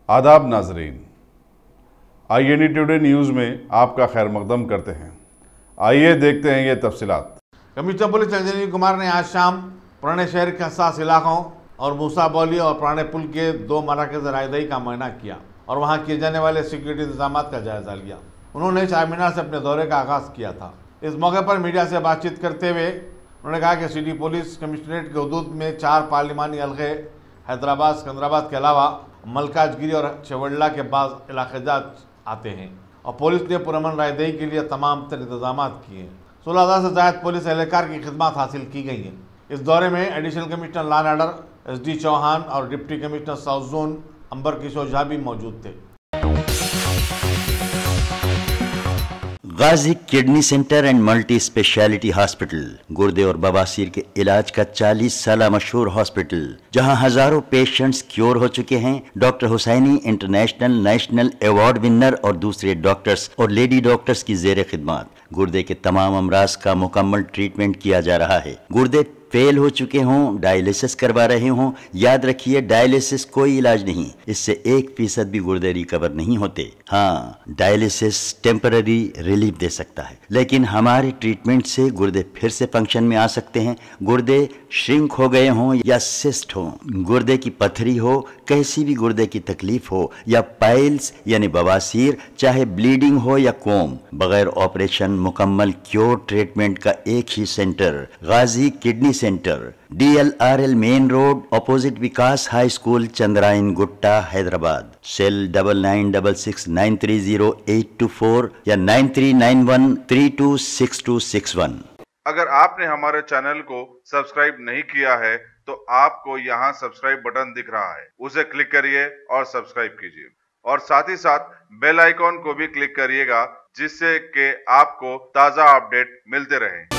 आदाब नाजरीन, INE today news में आपका खैर मकदम करते हैं। आइए देखते हैं ये तफसीलात। कमिश्नर पुलिस संजीव कुमार ने आज शाम पुराने शहर के हसास इलाकों और मूसा बौली और पुराने पुल के 2 मराकज़ रायदही का मुआयना किया और वहां किए जाने वाले सिक्योरिटी इंतजाम का जायजा लिया। उन्होंने चार मीनार से अपने दौरे का आगाज किया था। इस मौके पर मीडिया से बातचीत करते हुए उन्होंने कहा कि सिटी पुलिस कमिश्नरेट के हदूद में 4 पार्लिमानी हल्के हैदराबाद, सिकंदराबाद के अलावा मलकाजगिरी और चवड़ला के बाद इलाक़ाजात आते हैं और पुलिस ने पुरअमन रायदही के लिए तमाम तर इंतजाम किए हैं। 16,000 से ज़्यादा पुलिस एहलकार की खिदमत हासिल की गई हैं। इस दौरे में additional commissioner law and order SD Chauhan और deputy commissioner south zone Ambar Kishore Jha भी मौजूद थे। Ghazi kidney centre and multi speciality hospital गुर्दे और बवासीर के इलाज का 40 साल मशहूर हॉस्पिटल, जहां हजारों पेशेंट्स क्योर हो चुके हैं। Doctor Husaini international national award winner और दूसरे डॉक्टर्स और लेडी डॉक्टर्स की जेर खिदमत गुर्दे के तमाम अमराज का मुकम्मल ट्रीटमेंट किया जा रहा है। गुर्दे फेल हो चुके हों, डायलिसिस करवा रहे हों, याद रखिए डायलिसिस कोई इलाज नहीं, इससे 1% भी गुर्दे रिकवर नहीं होते। हाँ, डायलिसिस टेम्पररी रिलीफ दे सकता है, लेकिन हमारे ट्रीटमेंट से गुर्दे फिर से फंक्शन में आ सकते हैं। गुर्दे श्रिंक हो गए हों या सिस्ट हो, गुर्दे की पथरी हो, कैसी भी गुर्दे की तकलीफ हो या पाइल्स यानी बवासीर, चाहे ब्लीडिंग हो या कोम, बगैर ऑपरेशन मुकम्मल क्योर ट्रीटमेंट का एक ही centre, Ghazi kidney centre, DLRL main road, opposite Vikas high school, Chandrayangutta, Hyderabad. Cell 9966930824 या 9391326261। अगर आपने हमारे चैनल को सब्सक्राइब नहीं किया है तो आपको यहाँ सब्सक्राइब बटन दिख रहा है, उसे क्लिक करिए और सब्सक्राइब कीजिए और साथ ही साथ बेल आइकॉन को भी क्लिक करिएगा, जिससे कि आपको ताज़ा अपडेट मिलते रहें।